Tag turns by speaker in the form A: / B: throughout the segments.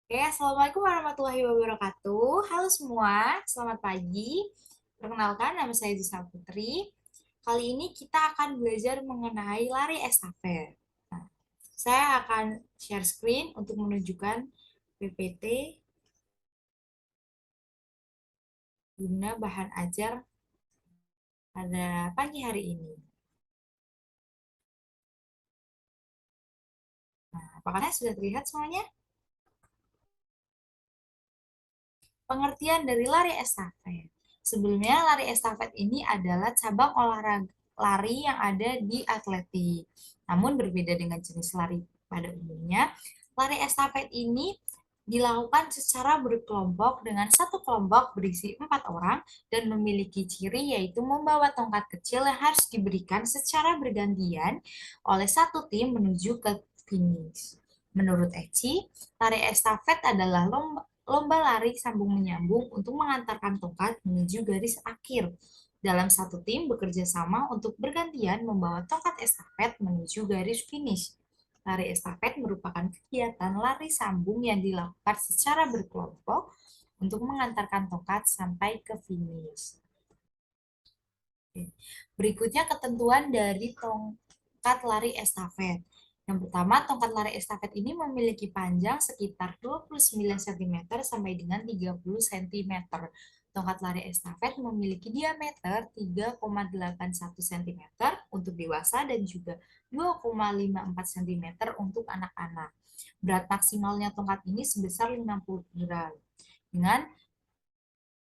A: Oke, Assalamualaikum warahmatullahi wabarakatuh. Halo semua, selamat pagi. Perkenalkan, nama saya Zisa Putri. Kali ini kita akan belajar mengenai lari estafet. Nah, saya akan share screen untuk menunjukkan PPT guna bahan ajar pada pagi hari ini. Nah, apakah sudah terlihat semuanya? Pengertian dari lari estafet. Sebelumnya, lari estafet ini adalah cabang olahraga lari yang ada di atletik. Namun berbeda dengan jenis lari pada umumnya, lari estafet ini dilakukan secara berkelompok dengan satu kelompok berisi 4 orang dan memiliki ciri yaitu membawa tongkat kecil yang harus diberikan secara bergantian oleh satu tim menuju ke finish. Menurut Eci, lari estafet adalah lomba lari sambung menyambung untuk mengantarkan tongkat menuju garis akhir. Dalam satu tim bekerja sama untuk bergantian membawa tongkat estafet menuju garis finish. Lari estafet merupakan kegiatan lari sambung yang dilakukan secara berkelompok untuk mengantarkan tongkat sampai ke finish. Berikutnya ketentuan dari tongkat lari estafet. Yang pertama, tongkat lari estafet ini memiliki panjang sekitar 29 cm sampai dengan 30 cm. Tongkat lari estafet memiliki diameter 3,81 cm untuk dewasa dan juga 2,54 cm untuk anak-anak. Berat maksimalnya tongkat ini sebesar 50 gram. Dengan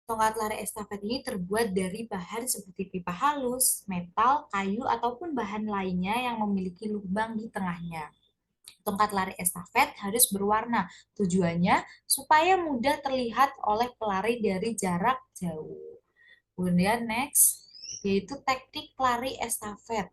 A: tongkat lari estafet ini terbuat dari bahan seperti pipa halus, metal, kayu, ataupun bahan lainnya yang memiliki lubang di tengahnya. Tongkat lari estafet harus berwarna. Tujuannya supaya mudah terlihat oleh pelari dari jarak jauh. Kemudian next, yaitu teknik lari estafet.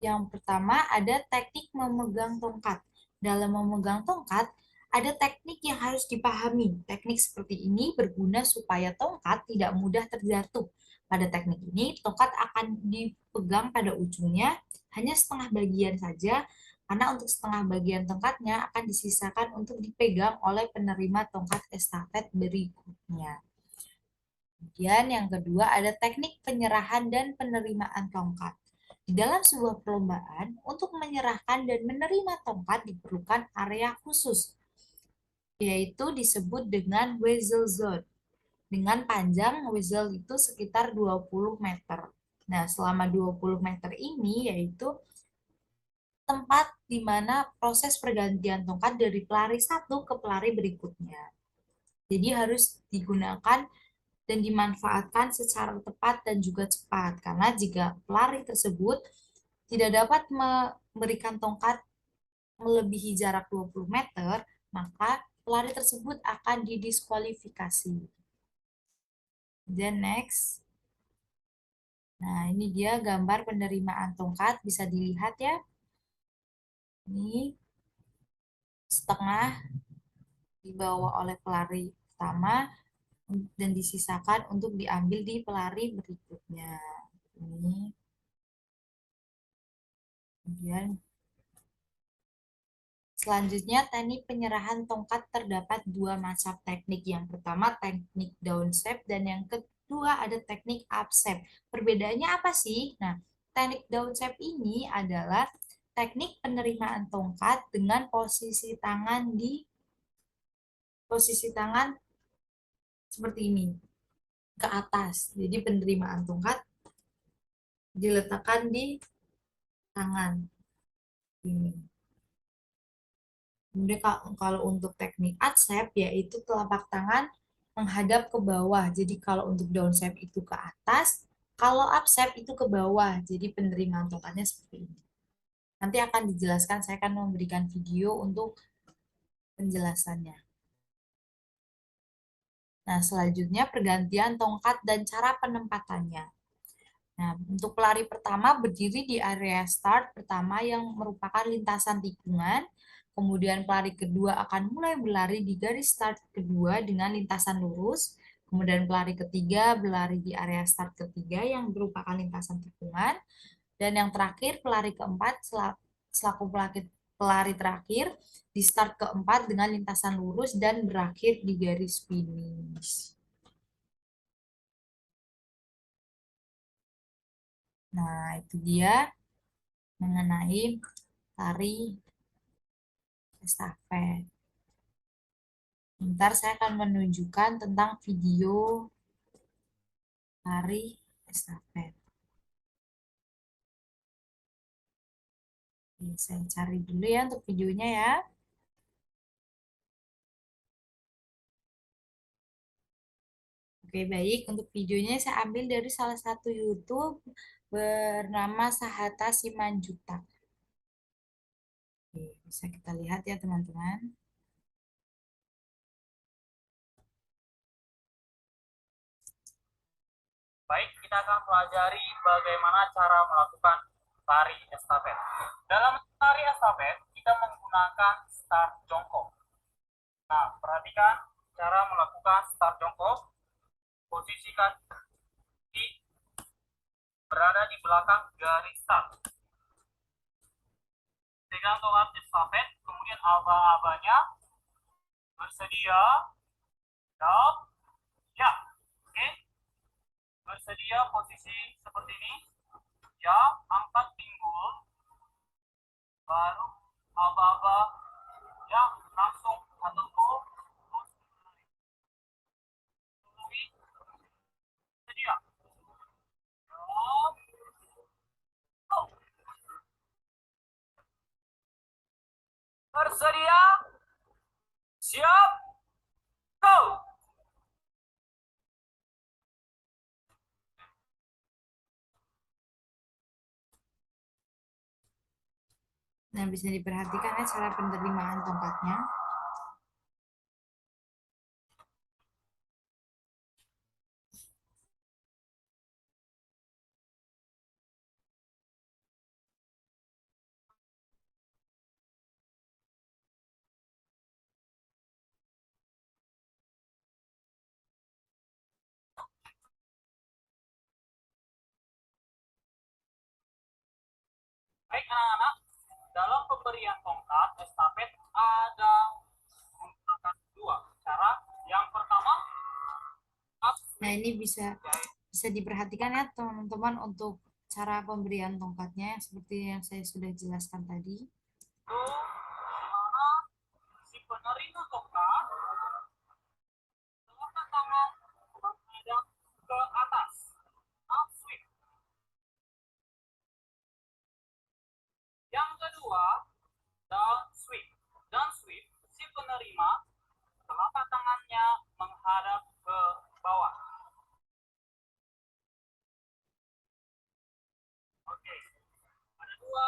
A: Yang pertama ada teknik memegang tongkat. Dalam memegang tongkat, ada teknik yang harus dipahami. Teknik seperti ini berguna supaya tongkat tidak mudah terjatuh. Pada teknik ini, tongkat akan dipegang pada ujungnya hanya setengah bagian saja, karena untuk setengah bagian tongkatnya akan disisakan untuk dipegang oleh penerima tongkat estafet berikutnya. Kemudian yang kedua ada teknik penyerahan dan penerimaan tongkat. Di dalam sebuah perlombaan, untuk menyerahkan dan menerima tongkat diperlukan area khusus, yaitu disebut dengan whistle zone. Dengan panjang whistle itu sekitar 20 meter. Nah, selama 20 meter ini yaitu tempat di mana proses pergantian tongkat dari pelari satu ke pelari berikutnya. Jadi harus digunakan dan dimanfaatkan secara tepat dan juga cepat. Karena jika pelari tersebut tidak dapat memberikan tongkat melebihi jarak 20 meter, maka pelari tersebut akan didiskualifikasi. Dan next. Nah, ini dia gambar penerimaan tongkat, bisa dilihat ya. Ini setengah dibawa oleh pelari pertama dan disisakan untuk diambil di pelari berikutnya. Ini kemudian selanjutnya teknik penyerahan tongkat terdapat dua macam teknik. Yang pertama teknik downsweep dan yang kedua ada teknik upsweep. Perbedaannya apa sih? Nah, teknik downsweep ini adalah teknik penerimaan tongkat dengan posisi tangan seperti ini ke atas. Jadi penerimaan tongkat diletakkan di tangan ini. Kemudian kalau untuk teknik upsweep yaitu telapak tangan menghadap ke bawah. Jadi kalau untuk downsweep itu ke atas, kalau upsweep itu ke bawah. Jadi penerimaan tongkatnya seperti ini. Nanti akan dijelaskan, saya akan memberikan video untuk penjelasannya. Nah, selanjutnya pergantian tongkat dan cara penempatannya. Nah, untuk pelari pertama berdiri di area start pertama yang merupakan lintasan tikungan. Kemudian pelari kedua akan mulai berlari di garis start kedua dengan lintasan lurus. Kemudian pelari ketiga berlari di area start ketiga yang merupakan lintasan tikungan. Dan yang terakhir pelari keempat selaku pelari terakhir di start keempat dengan lintasan lurus dan berakhir di garis finish. Nah, itu dia mengenai tari estafet. Bentar, saya akan menunjukkan tentang video tari estafet. Oke, saya cari dulu ya untuk videonya ya. Oke, baik. Untuk videonya saya ambil dari salah satu YouTube bernama Sahata Simanjuta. Oke, bisa kita lihat ya teman-teman.
B: Baik, kita akan pelajari bagaimana cara melakukan tari estafet. Dalam tari estafet, kita menggunakan start jongkok. Nah, perhatikan cara melakukan start jongkok. Posisikan di berada di belakang garis start. Pegang tongkat estafet, kemudian aba-abanya bersedia, siap, ya. Oke, bersedia posisi seperti ini. Ya, angkat pinggul, baru aba-aba yang langsung atau terus tungguin sedia. Go. Bersedia, siap, go.
A: Nah, bisa diperhatikan ya cara penerimaan tongkatnya.
B: Baik anak-anak, dalam pemberian tongkat estafet ada menggunakan dua cara. Yang pertama,
A: Nah, ini bisa diperhatikan ya teman-teman untuk cara pemberian tongkatnya seperti yang saya sudah jelaskan tadi.
B: itu di mana si penerima tongkat mengangkat tangan menghadap ke atas. Up sweep. Yang kedua, down sweep. Down sweep, si penerima telapak tangannya menghadap ke bawah. Oke, ada dua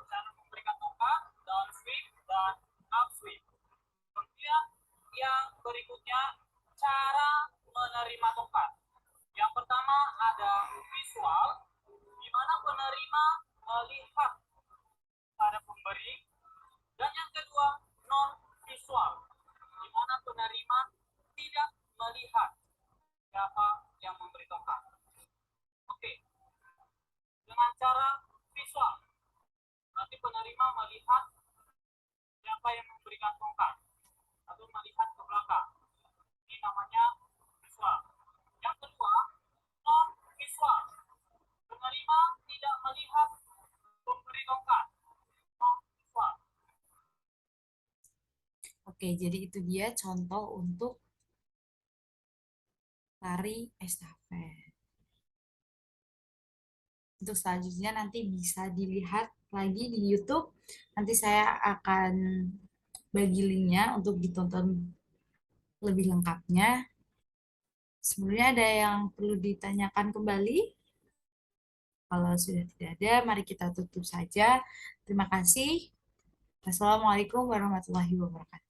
B: cara memberikan tongkat, down sweep dan up sweep. Kemudian yang berikutnya cara menerima tongkat. Yang pertama ada visual, di mana penerima melihat pada pemberi, dan yang kedua non visual, di mana penerima tidak melihat siapa yang memberi tongkat. Oke, dengan cara visual, nanti penerima melihat siapa yang memberikan tongkat atau melihat ke belakang. Ini namanya visual. Yang kedua, non visual. Penerima tidak melihat pemberi tongkat. Non visual.
A: Oke, jadi itu dia contoh untuk tari estafet. Untuk selanjutnya nanti bisa dilihat lagi di YouTube. Nanti saya akan bagi linknya untuk ditonton lebih lengkapnya. Sebenarnya ada yang perlu ditanyakan kembali? Kalau sudah tidak ada, mari kita tutup saja. Terima kasih. Wassalamualaikum warahmatullahi wabarakatuh.